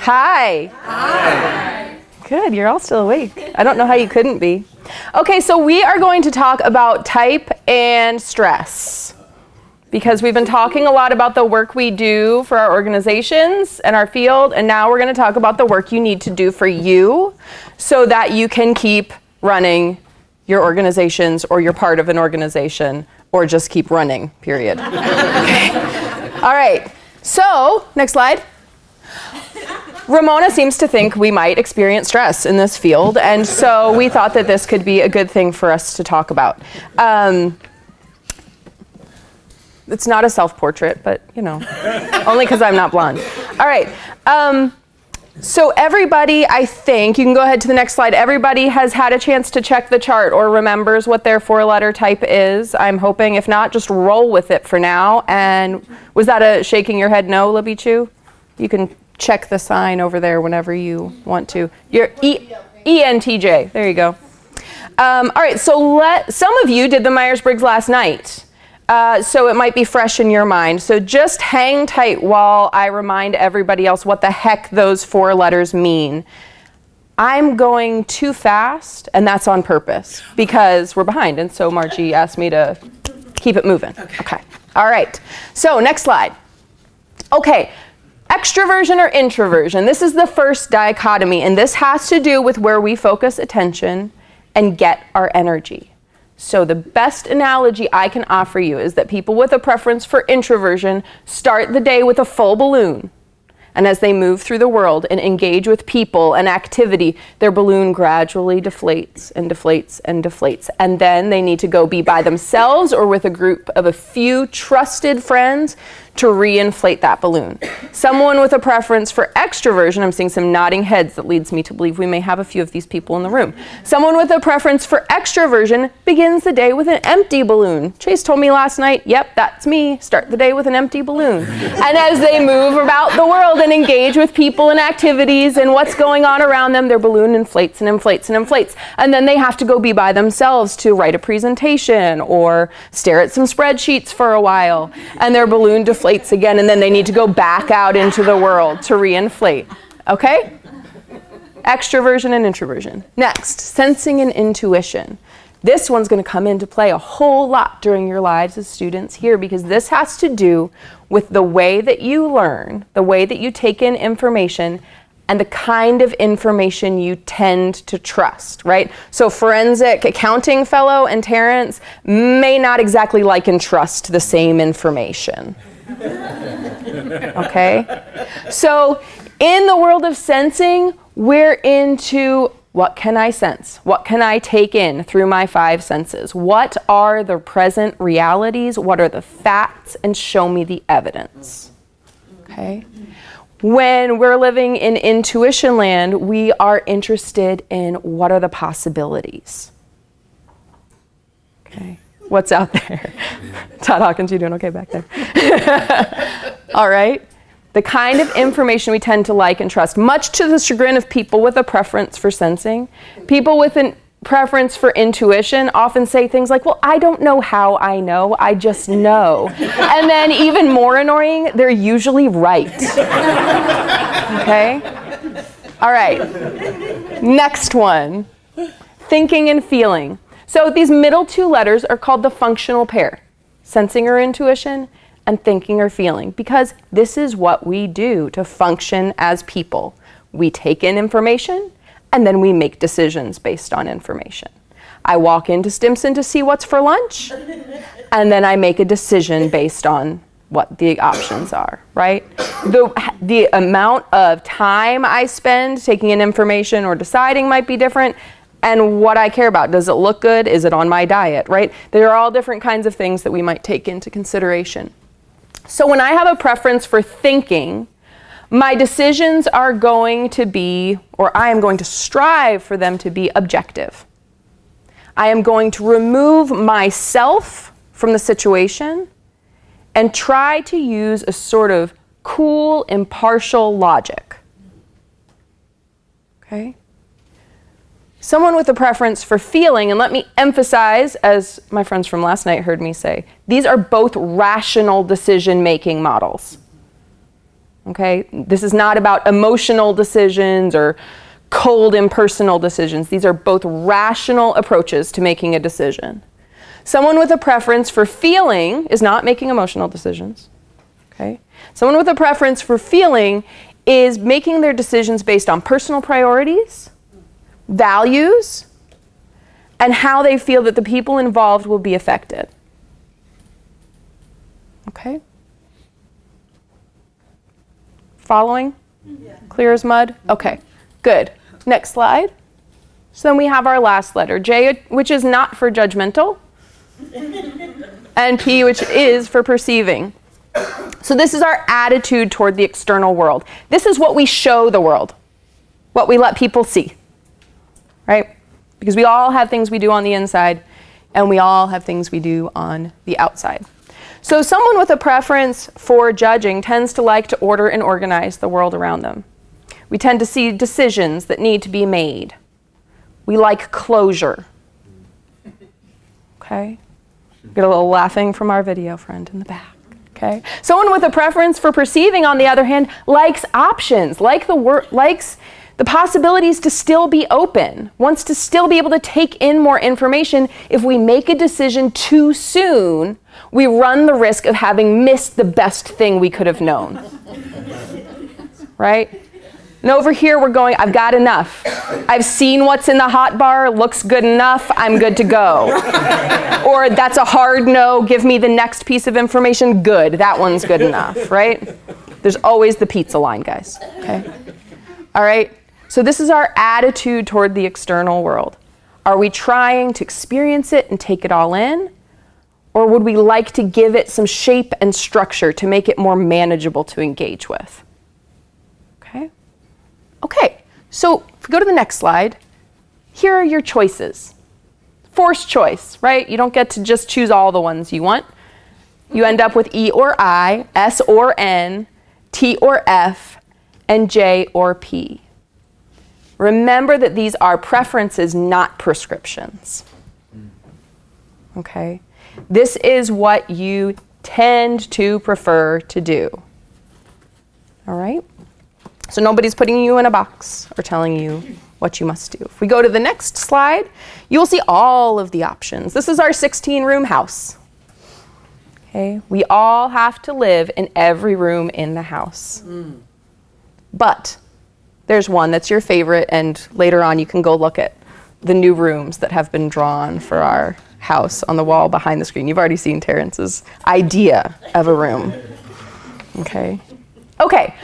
Hi. Hi. Good, you're all still awake. I don't know how you couldn't be. Okay, so we are going to talk about type and stress, because we've been talking a lot about the work we do for our organizations and our field, and now we're going to talk about the work you need to do for you so that you can keep running your organizations, or you're part of an organization, or just keep running, period. Okay. All right, so next slide. Ramona seems to think we might experience stress in this field, and so we thought that this could be a good thing for us to talk about. It's not a self-portrait, but, you know, only because I'm not blonde. All right. So everybody, I think, you can go ahead to the next slide. Everybody has had a chance to check the chart or remembers what their 4-letter type is, I'm hoping. If not, just roll with it for now. And was that a shaking your head no, Libby Chu? You can check the sign over there whenever you want to. You're ENTJ. There you go. All right, so some of you did the Myers-Briggs last night. So it might be fresh in your mind. So just hang tight while I remind everybody else what the heck those 4 letters mean. I'm going too fast, and that's on purpose, because we're behind. And so Margie asked me to keep it moving. Okay. All right. So next slide. Okay. Extroversion or introversion. This is the first dichotomy, and this has to do with where we focus attention and get our energy. So the best analogy I can offer you is that people with a preference for introversion start the day with a full balloon. And as they move through the world and engage with people and activity, their balloon gradually deflates and deflates and deflates. And then they need to go be by themselves or with a group of a few trusted friends to reinflate that balloon. Someone with a preference for extroversion, I'm seeing some nodding heads that leads me to believe we may have a few of these people in the room. Someone with a preference for extroversion begins the day with an empty balloon. Chase told me last night, yep, that's me, start the day with an empty balloon. And as they move about the world and engage with people and activities and what's going on around them, their balloon inflates and inflates and inflates. And then they have to go be by themselves to write a presentation or stare at some spreadsheets for a while. And their balloon deflates again, and then they need to go back out into the world to reinflate. Okay? Extroversion and introversion. Next, sensing and intuition. This one's going to come into play a whole lot during your lives as students here, because this has to do with the way that you learn, the way that you take in information, and the kind of information you tend to trust, right? So forensic accounting fellow and Terrence may not exactly like and trust the same information. Okay? So in the world of sensing, we're into what can I sense? What can I take in through my 5 senses? What are the present realities? What are the facts? And show me the evidence. Okay? When we're living in intuition land, we are interested in what are the possibilities. Okay? What's out there? Todd Hawkins, you doing okay back there? All right. The kind of information we tend to like and trust, much to the chagrin of people with a preference for sensing. People with a preference for intuition often say things like, well, I don't know how I know, I just know. And then even more annoying, they're usually right. Okay? All right. Next one. Thinking and feeling. So these middle 2 letters are called the functional pair, sensing or intuition and thinking or feeling, because this is what we do to function as people. We take in information and then we make decisions based on information. I walk into Stimson to see what's for lunch, and then I make a decision based on what the options are, right? The amount of time I spend taking in information or deciding might be different. And what I care about, does it look good? Is it on my diet, right? There are all different kinds of things that we might take into consideration. So when I have a preference for thinking, my decisions are going to be, or I am going to strive for them to be objective. I am going to remove myself from the situation and try to use a sort of cool, impartial logic. Okay? Someone with a preference for feeling, and let me emphasize, as my friends from last night heard me say, these are both rational decision-making models. Okay? This is not about emotional decisions or cold, impersonal decisions. These are both rational approaches to making a decision. Someone with a preference for feeling is not making emotional decisions. Okay? Someone with a preference for feeling is making their decisions based on personal priorities, values, and how they feel that the people involved will be affected. Okay? Following? Yeah. Clear as mud? Okay, good. Next slide. So then we have our last letter, J, which is not for judgmental, and P, which is for perceiving. So this is our attitude toward the external world. This is what we show the world, what we let people see, right? Because we all have things we do on the inside, and we all have things we do on the outside. So someone with a preference for judging tends to like to order and organize the world around them. We tend to see decisions that need to be made. We like closure. Okay? Get a little laughing from our video friend in the back. Okay? Someone with a preference for perceiving, on the other hand, likes options, likes the possibilities to still be open, wants to still be able to take in more information. If we make a decision too soon, we run the risk of having missed the best thing we could have known. Right? And over here we're going, I've got enough. I've seen what's in the hot bar, looks good enough, I'm good to go. Or that's a hard no, give me the next piece of information, good, that one's good enough, right? There's always the pizza line, guys, okay? All right, so this is our attitude toward the external world. Are we trying to experience it and take it all in? Or would we like to give it some shape and structure to make it more manageable to engage with? Okay? Okay, so if we go to the next slide, here are your choices. Forced choice, right? You don't get to just choose all the ones you want. You end up with E or I, S or N, T or F, and J or P. Remember that these are preferences, not prescriptions. Okay? This is what you tend to prefer to do. All right? So nobody's putting you in a box or telling you what you must do. If we go to the next slide, you will see all of the options. This is our 16-room house. Okay? We all have to live in every room in the house. But there's one that's your favorite, and later on you can go look at the new rooms that have been drawn for our house on the wall behind the screen. You've already seen Terrence's idea of a room. Okay? Okay.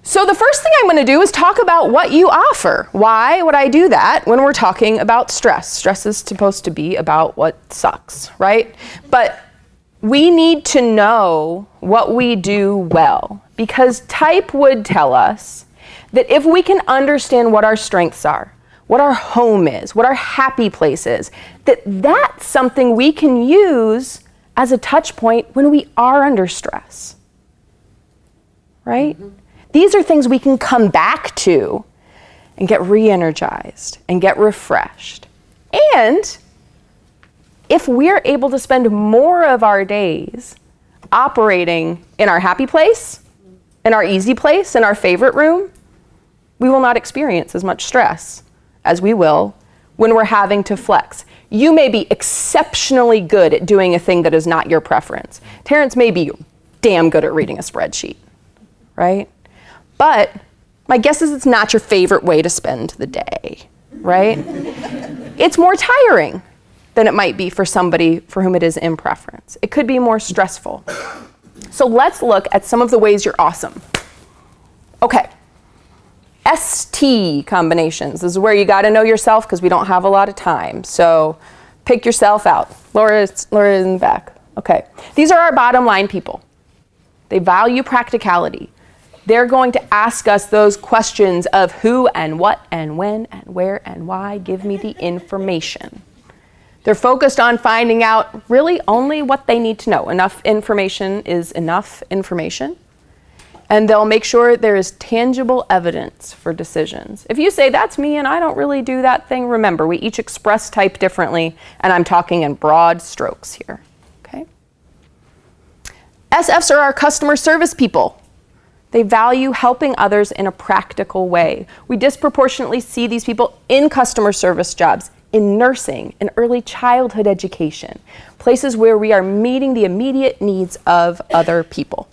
So the first thing I'm going to do is talk about what you offer. Why would I do that when we're talking about stress? Stress is supposed to be about what sucks, right? But we need to know what we do well, because type would tell us that if we can understand what our strengths are, what our home is, what our happy place is, that's something we can use as a touch point when we are under stress, right? Mm-hmm. These are things we can come back to and get re-energized and get refreshed. And if we're able to spend more of our days operating in our happy place, in our easy place, in our favorite room, we will not experience as much stress as we will when we're having to flex. You may be exceptionally good at doing a thing that is not your preference. Terrence may be damn good at reading a spreadsheet, right? But my guess is it's not your favorite way to spend the day, right? It's more tiring than it might be for somebody for whom it is in preference. It could be more stressful. So let's look at some of the ways you're awesome. Okay. ST combinations. This is where you got to know yourself because we don't have a lot of time. So pick yourself out. Laura's in the back. Okay. These are our bottom line people. They value practicality. They're going to ask us those questions of who and what and when and where and why. Give me the information. They're focused on finding out really only what they need to know. Enough information is enough information. And they'll make sure there is tangible evidence for decisions. If you say, that's me and I don't really do that thing, remember, we each express type differently, and I'm talking in broad strokes here. Okay? SFs are our customer service people. They value helping others in a practical way. We disproportionately see these people in customer service jobs, in nursing, in early childhood education, places where we are meeting the immediate needs of other people.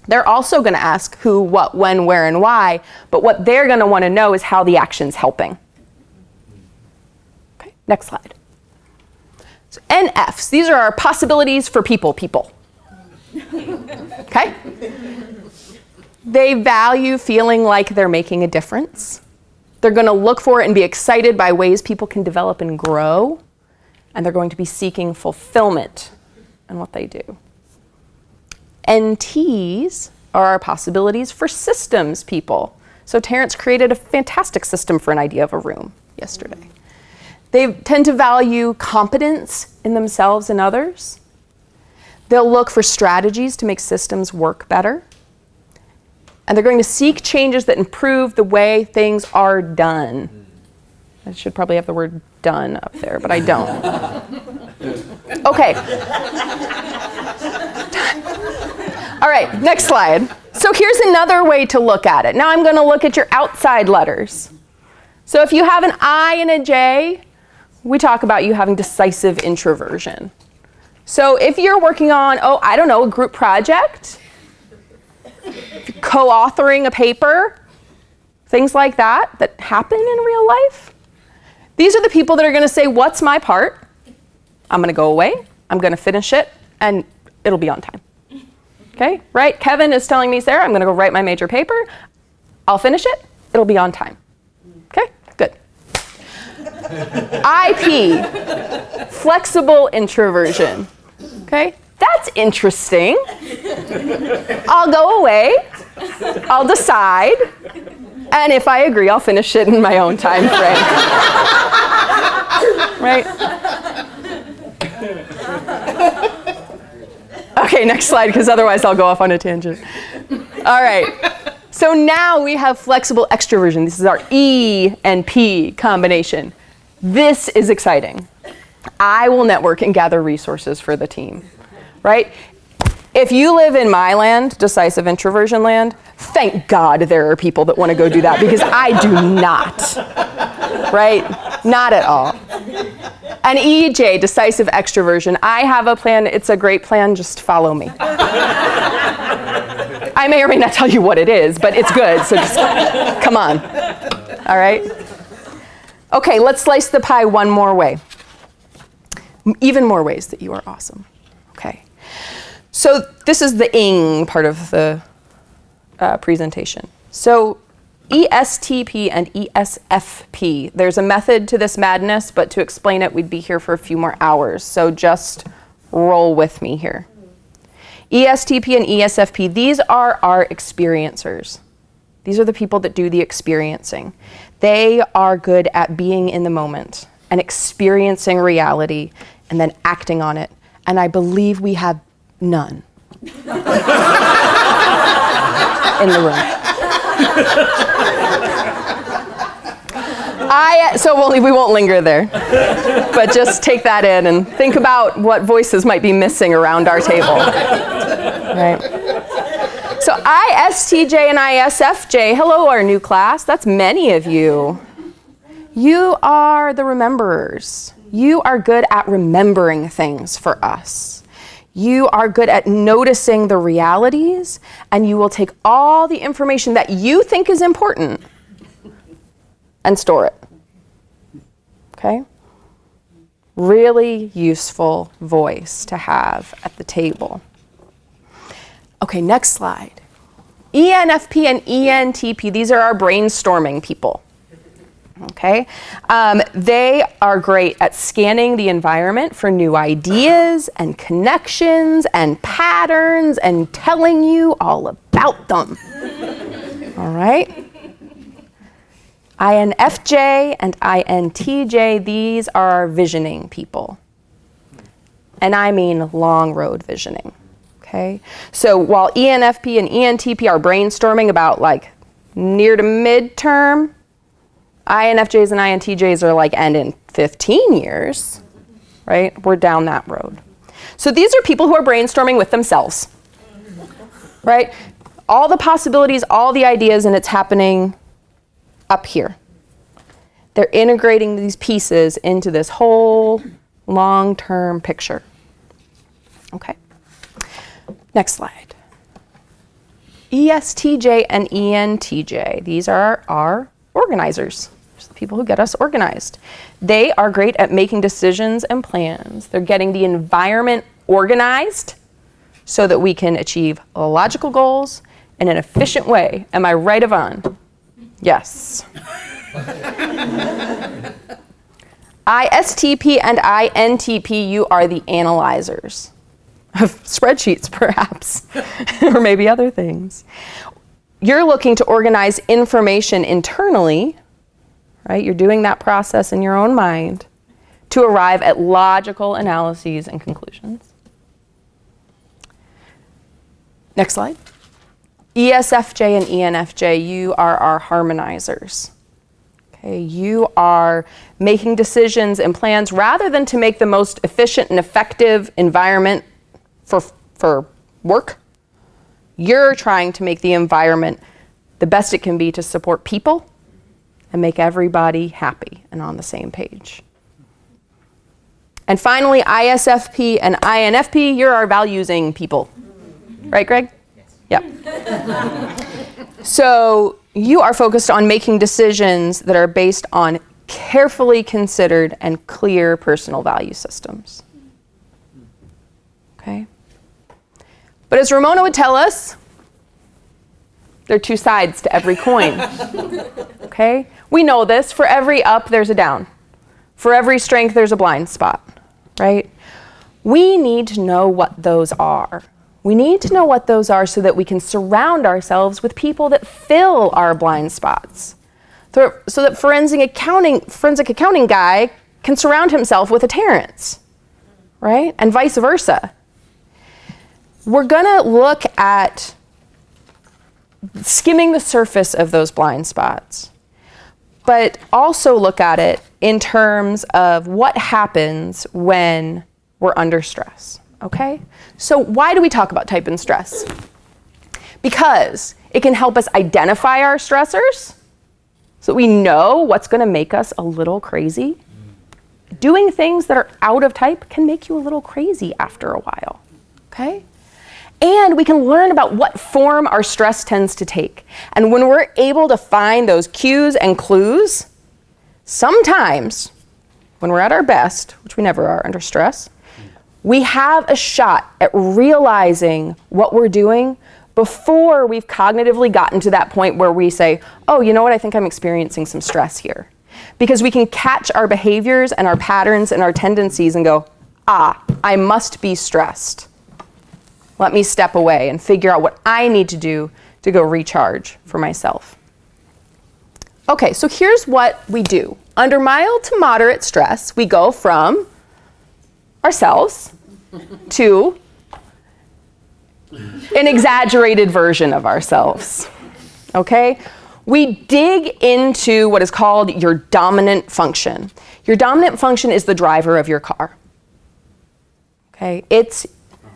They're also going to ask who, what, when, where, and why, but what they're going to want to know is how the action's helping. Okay, next slide. So NFs, these are our possibilities for people. Okay? They value feeling like they're making a difference. They're going to look for it and be excited by ways people can develop and grow. And they're going to be seeking fulfillment in what they do. NTs are our possibilities for systems people. So Terrence created a fantastic system for an idea of a room yesterday. They tend to value competence in themselves and others. They'll look for strategies to make systems work better. And they're going to seek changes that improve the way things are done. I should probably have the word done up there, but I don't. Okay. All right, next slide. So here's another way to look at it. Now I'm going to look at your outside letters. So if you have an I and a J, we talk about you having decisive introversion. So if you're working on, a group project, co-authoring a paper, things like that happen in real life. These are the people that are going to say, what's my part? I'm going to go away, I'm going to finish it, and it'll be on time. Okay, right? Kevin is telling me, Sarah, I'm going to go write my major paper. I'll finish it, it'll be on time. Okay, good. IP, flexible introversion. Okay, that's interesting. I'll go away, I'll decide, and if I agree, I'll finish it in my own time frame. Right? Okay, next slide, because otherwise I'll go off on a tangent. All right, so now we have flexible extroversion. This is our E and P combination. This is exciting. I will network and gather resources for the team, right? If you live in my land, decisive introversion land, thank God there are people that want to go do that, because I do not, right? Not at all. And EJ, decisive extroversion, I have a plan, it's a great plan, just follow me. I may or may not tell you what it is, but it's good, so just come on, all right? Okay, let's slice the pie one more way. Even more ways that you are awesome. Okay. So this is the ing part of the presentation. So ESTP and ESFP. There's a method to this madness, but to explain it, we'd be here for a few more hours. So just roll with me here. ESTP and ESFP, these are our experiencers. These are the people that do the experiencing. They are good at being in the moment and experiencing reality and then acting on it. And I believe we have none in the room. We won't linger there, but just take that in and think about what voices might be missing around our table. Right. So ISTJ and ISFJ, hello our new class, that's many of you. You are the rememberers. You are good at remembering things for us. You are good at noticing the realities, and you will take all the information that you think is important and store it. Okay? Really useful voice to have at the table. Okay, next slide. ENFP and ENTP, these are our brainstorming people. Okay, they are great at scanning the environment for new ideas and connections and patterns and telling you all about them. All right. INFJ and INTJ, these are our visioning people. And I mean long road visioning. Okay, so while ENFP and ENTP are brainstorming about like near to midterm, INFJs and INTJs are like, and in 15 years, right? We're down that road. So these are people who are brainstorming with themselves, right? all the possibilities, all the ideas, and it's happening up here. They're integrating these pieces into this whole long-term picture. Okay. Next slide. ESTJ and ENTJ. These are our organizers. The people who get us organized. They are great at making decisions and plans. They're getting the environment organized so that we can achieve logical goals in an efficient way. Am I right, Yvonne? Yes. ISTP and INTP, you are the analyzers of spreadsheets, perhaps, or maybe other things. You're looking to organize information internally, right? You're doing that process in your own mind to arrive at logical analyses and conclusions. Next slide. ESFJ and ENFJ, you are our harmonizers. Okay, you are making decisions and plans rather than to make the most efficient and effective environment for work. You're trying to make the environment the best it can be to support people and make everybody happy and on the same page. And finally, ISFP and INFP, you're our valuesing people. Right, Greg? Yes. Yep. So you are focused on making decisions that are based on carefully considered and clear personal value systems. Okay? But as Ramona would tell us, there are two sides to every coin. Okay? We know this. For every up, there's a down. For every strength, there's a blind spot. Right? We need to know what those are. We need to know what those are so that we can surround ourselves with people that fill our blind spots. So that forensic accounting guy can surround himself with a Terrence, right? And vice versa. We're gonna look at skimming the surface of those blind spots, but also look at it in terms of what happens when we're under stress. Okay? So why do we talk about type and stress? Because it can help us identify our stressors so that we know what's going to make us a little crazy. Doing things that are out of type can make you a little crazy after a while. Okay? And we can learn about what form our stress tends to take. And when we're able to find those cues and clues, sometimes when we're at our best, which we never are under stress, we have a shot at realizing what we're doing before we've cognitively gotten to that point where we say, oh, you know what, I think I'm experiencing some stress here. Because we can catch our behaviors and our patterns and our tendencies and go, I must be stressed. Let me step away and figure out what I need to do to go recharge for myself. Okay, so here's what we do. Under mild to moderate stress, we go from ourselves to an exaggerated version of ourselves, okay? We dig into what is called your dominant function. Your dominant function is the driver of your car, okay? It's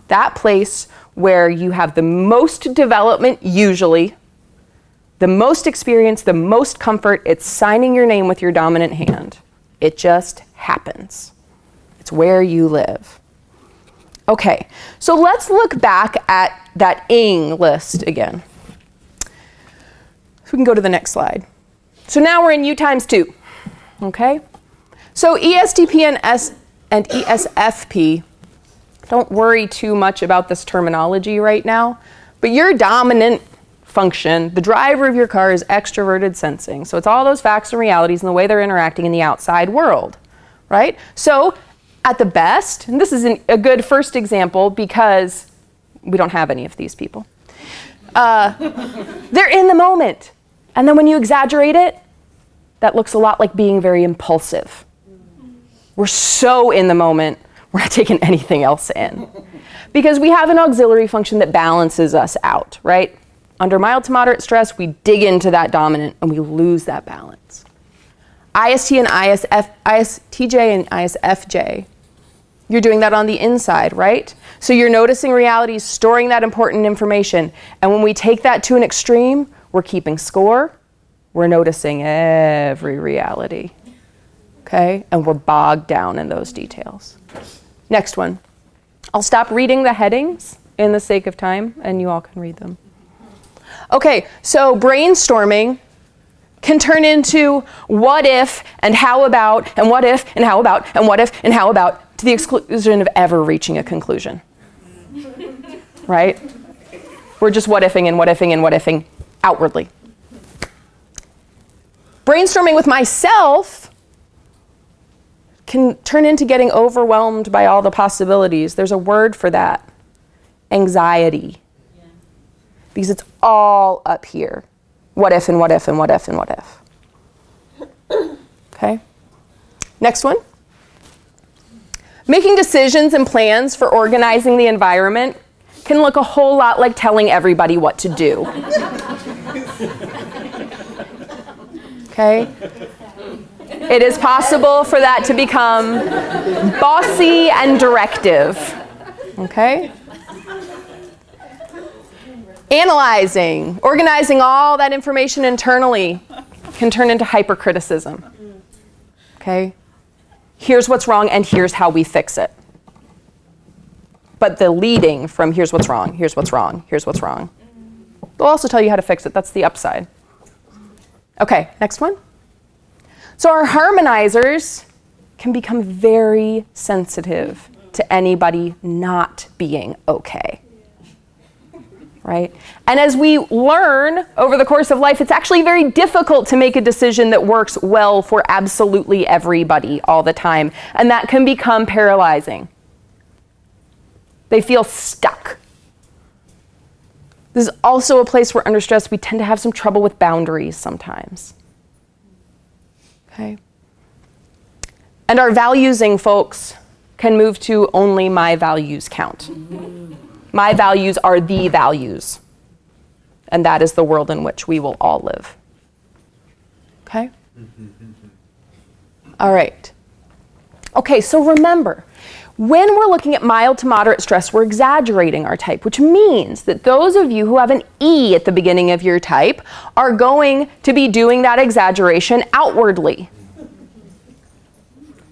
that place where you have the most development, usually, the most experience, the most comfort. It's signing your name with your dominant hand. It just happens. It's where you live. Okay, so let's look back at that ing list again. So we can go to the next slide. So now we're in U times 2, okay? So ESTP and ESFP, don't worry too much about this terminology right now, but your dominant function, the driver of your car, is extroverted sensing. So it's all those facts and realities and the way they're interacting in the outside world, right? So at the best, and this is a good first example because we don't have any of these people. They're in the moment. And then when you exaggerate it, that looks a lot like being very impulsive. We're so in the moment, we're not taking anything else in. Because we have an auxiliary function that balances us out, right? Under mild to moderate stress, we dig into that dominant and we lose that balance. ISTJ and ISFJ, You're doing that on the inside, right? So you're noticing reality, storing that important information. And when we take that to an extreme, we're keeping score. We're noticing every reality. Okay? And we're bogged down in those details. Next one. I'll stop reading the headings in the sake of time, and you all can read them. Okay, so brainstorming can turn into what if and how about and what if and how about and what if and how about, to the exclusion of ever reaching a conclusion. Right? We're just what ifing and what ifing and what ifing outwardly. Brainstorming with myself can turn into getting overwhelmed by all the possibilities. There's a word for that. Anxiety. Yeah. Because it's all up here. What if and what if and what if and what if. Okay? Next one. Making decisions and plans for organizing the environment can look a whole lot like telling everybody what to do. Okay? It is possible for that to become bossy and directive. Okay? Analyzing, organizing all that information internally can turn into hypercriticism. Okay? Here's what's wrong and here's how we fix it. But the leading from here's what's wrong, here's what's wrong, here's what's wrong. They'll also tell you how to fix it. That's the upside. Okay, next one. So our harmonizers can become very sensitive to anybody not being okay. Right? And as we learn over the course of life, it's actually very difficult to make a decision that works well for absolutely everybody all the time. And that can become paralyzing. They feel stuck. This is also a place where under stress we tend to have some trouble with boundaries sometimes. Okay? And our valuesing folks can move to only my values count. My values are the values. And that is the world in which we will all live. Okay? All right. Okay, so remember, when we're looking at mild to moderate stress, we're exaggerating our type, which means that those of you who have an E at the beginning of your type are going to be doing that exaggeration outwardly.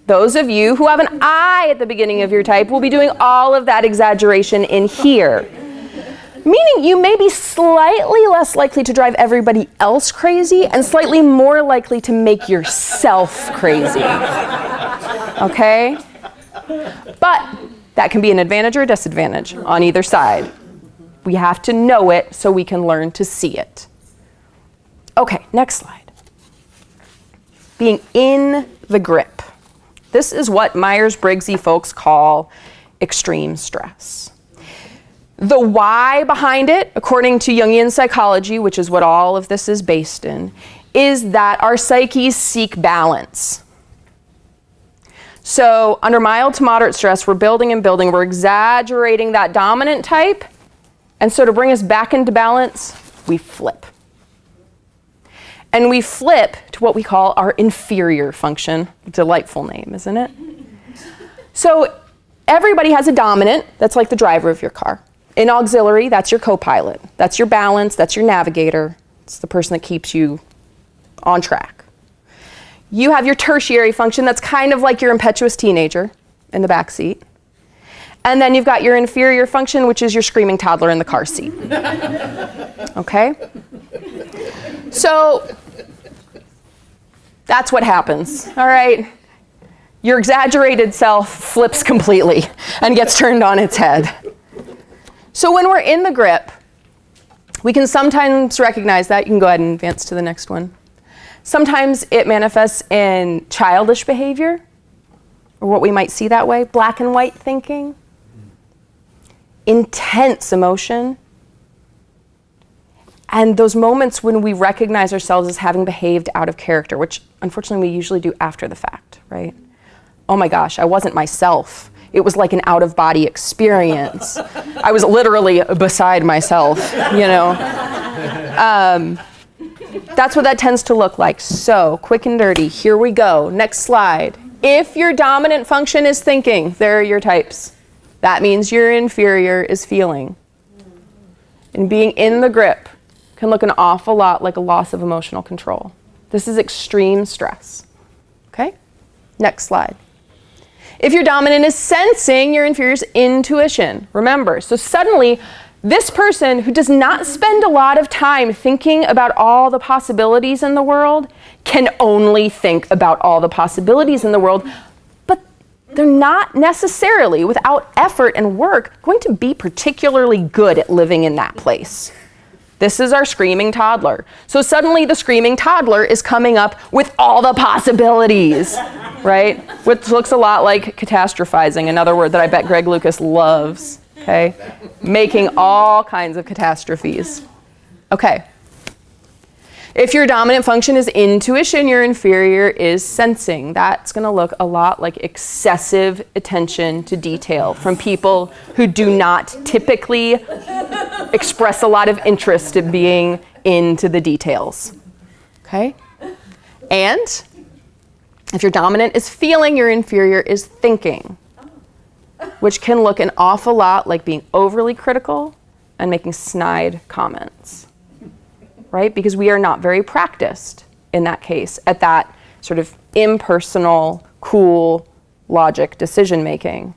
Those of you who have an I at the beginning of your type will be doing all of that exaggeration in here. Meaning you may be slightly less likely to drive everybody else crazy and slightly more likely to make yourself crazy. Okay? But that can be an advantage or a disadvantage on either side. We have to know it so we can learn to see it. Okay, next slide. Being in the grip. This is what Myers-Briggsy folks call extreme stress. The why behind it, according to Jungian psychology, which is what all of this is based in, is that our psyches seek balance. So under mild to moderate stress, we're building and building, we're exaggerating that dominant type, and so to bring us back into balance, we flip. And we flip to what we call our inferior function. Delightful name, isn't it? So everybody has a dominant, that's like the driver of your car. In auxiliary, that's your co-pilot. That's your balance, that's your navigator. It's the person that keeps you on track. You have your tertiary function, that's kind of like your impetuous teenager in the back seat. And then you've got your inferior function, which is your screaming toddler in the car seat. Okay? So that's what happens, all right? Your exaggerated self flips completely and gets turned on its head. So when we're in the grip, we can sometimes recognize that. You can go ahead and advance to the next one. Sometimes it manifests in childish behavior, or what we might see that way, black and white thinking, intense emotion, and those moments when we recognize ourselves as having behaved out of character, which unfortunately we usually do after the fact, right? Oh my gosh, I wasn't myself. It was like an out-of-body experience. I was literally beside myself, you know. That's what that tends to look like. So, quick and dirty, here we go. Next slide. If your dominant function is thinking, there are your types. That means your inferior is feeling. And being in the grip can look an awful lot like a loss of emotional control. This is extreme stress. Okay? Next slide. If your dominant is sensing, your inferior is intuition. Remember, so suddenly, this person who does not spend a lot of time thinking about all the possibilities in the world can only think about all the possibilities in the world, but they're not necessarily, without effort and work, going to be particularly good at living in that place. This is our screaming toddler. So suddenly the screaming toddler is coming up with all the possibilities, right? Which looks a lot like catastrophizing, another word that I bet Greg Lucas loves, okay? Making all kinds of catastrophes. Okay. If your dominant function is intuition, your inferior is sensing. That's going to look a lot like excessive attention to detail from people who do not typically express a lot of interest in being into the details. Okay? And if your dominant is feeling, your inferior is thinking, which can look an awful lot like being overly critical and making snide comments. Right? Because we are not very practiced in that case at that sort of impersonal, cool logic decision making.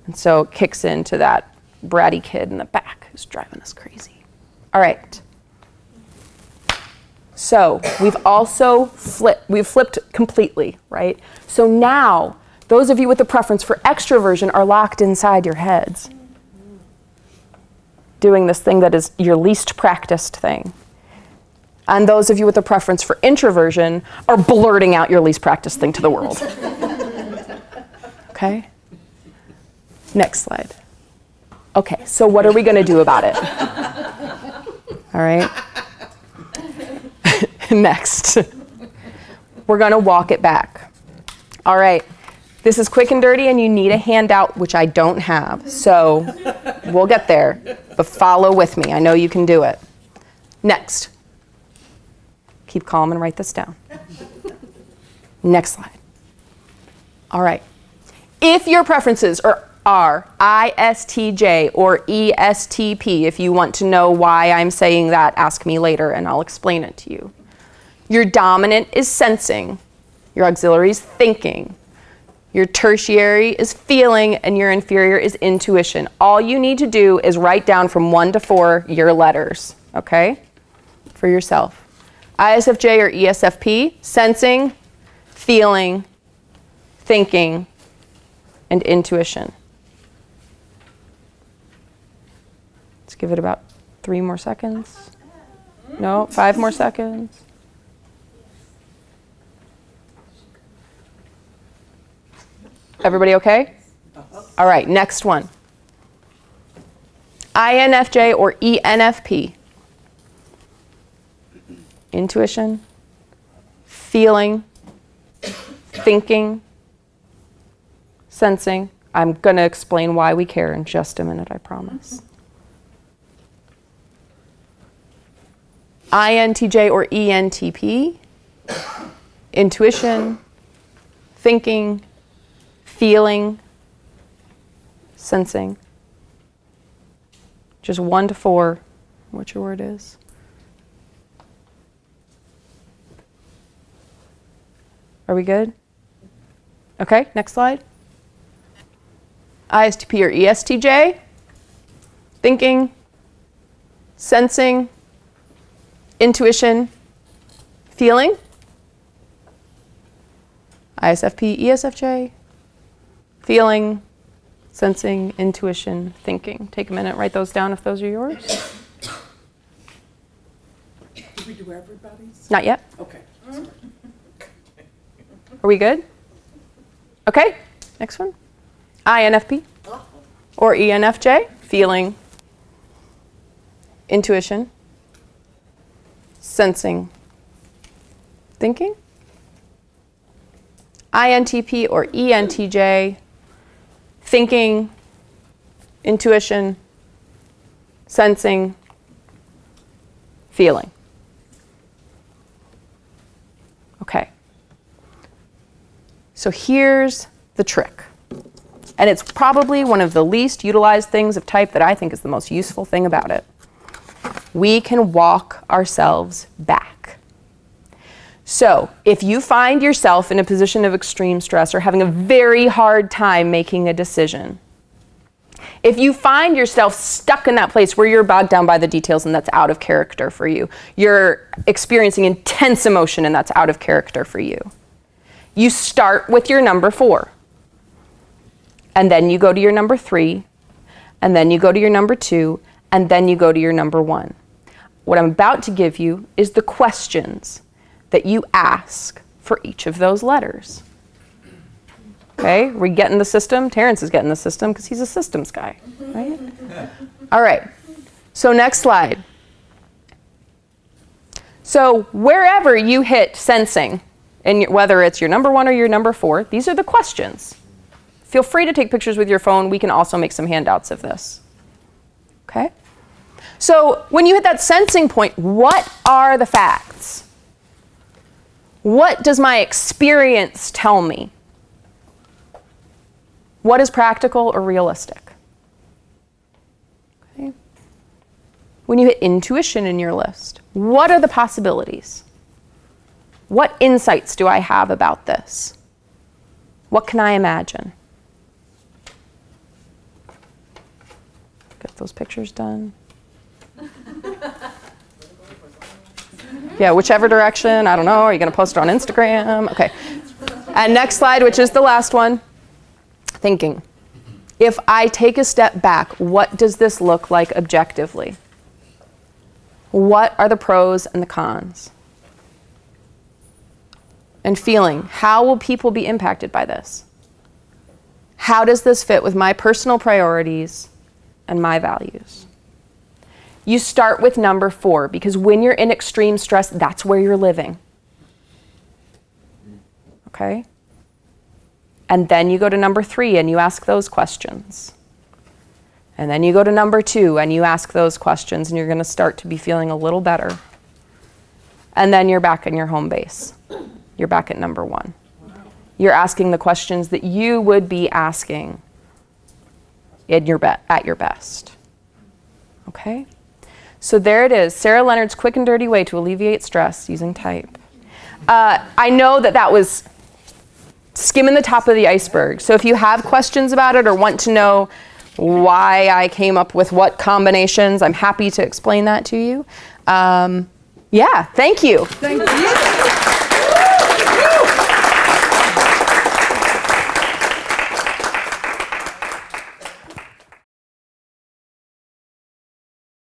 And so it kicks into that bratty kid in the back who's driving us crazy. All right. So we've also flipped completely, right? So now those of you with the preference for extroversion are locked inside your heads, doing this thing that is your least practiced thing. And those of you with a preference for introversion are blurting out your least practiced thing to the world. Okay? Next slide. Okay, so what are we going to do about it? All right? Next. We're going to walk it back. All right. This is quick and dirty, and you need a handout, which I don't have. So we'll get there, but follow with me. I know you can do it. Next. Keep calm and write this down. Next slide. All right. If your preferences are ISTJ or ESTP, if you want to know why I'm saying that, ask me later, and I'll explain it to you. Your dominant is sensing. Your auxiliary is thinking. Your tertiary is feeling, and your inferior is intuition. All you need to do is write down from 1 to 4 your letters, okay, for yourself. ISFJ or ESFP, sensing, feeling, thinking, and intuition. Let's give it about 3 more seconds. No, 5 more seconds. Everybody okay? All right, next one. INFJ or ENFP. Intuition, feeling, thinking, sensing. I'm going to explain why we care in just a minute, I promise. INTJ or ENTP. Intuition, thinking, feeling, sensing. Just 1 to 4, what your word is. Are we good? Okay, next slide. ISTP or ESTJ. Thinking, sensing, intuition, feeling. ISFP, ESFJ. Feeling, sensing, intuition, thinking. Take a minute, write those down if those are yours. Did we do everybody's? Not yet. Okay. Are we good? Okay, next one. INFP or ENFJ, feeling, intuition, sensing, thinking. INTP or ENTJ, thinking, intuition, sensing, feeling. Okay. So here's the trick. And it's probably one of the least utilized things of type that I think is the most useful thing about it. We can walk ourselves back. So if you find yourself in a position of extreme stress or having a very hard time making a decision, if you find yourself stuck in that place where you're bogged down by the details and that's out of character for you, you're experiencing intense emotion and that's out of character for you, you start with your number 4. And then you go to your number 3, and then you go to your number 2, and then you go to your number 1. What I'm about to give you is the questions that you ask for each of those letters. Okay, we get in the system. Terrence is getting the system because he's a systems guy, right? All right, so next slide. So wherever you hit sensing, and whether it's your number 1 or your number 4, these are the questions. Feel free to take pictures with your phone. We can also make some handouts of this. Okay? So when you hit that sensing point, what are the facts? What does my experience tell me? What is practical or realistic? Okay. When you hit intuition in your list, what are the possibilities? What insights do I have about this? What can I imagine? Get those pictures done. Yeah, whichever direction, I don't know. Are you going to post it on Instagram? Okay. And next slide, which is the last one. Thinking. If I take a step back, what does this look like objectively? What are the pros and the cons? And feeling, how will people be impacted by this? How does this fit with my personal priorities and my values? You start with number 4 because when you're in extreme stress, that's where you're living. Okay? And then you go to number 3 and you ask those questions. And then you go to number 2 and you ask those questions and you're going to start to be feeling a little better. And then you're back in your home base. You're back at number 1. You're asking the questions that you would be asking at your best. Okay? So there it is, Sara Leonard's quick and dirty way to alleviate stress using type. I know that was skimming the top of the iceberg. So if you have questions about it or want to know why I came up with what combinations, I'm happy to explain that to you. Yeah, thank you. Thank you.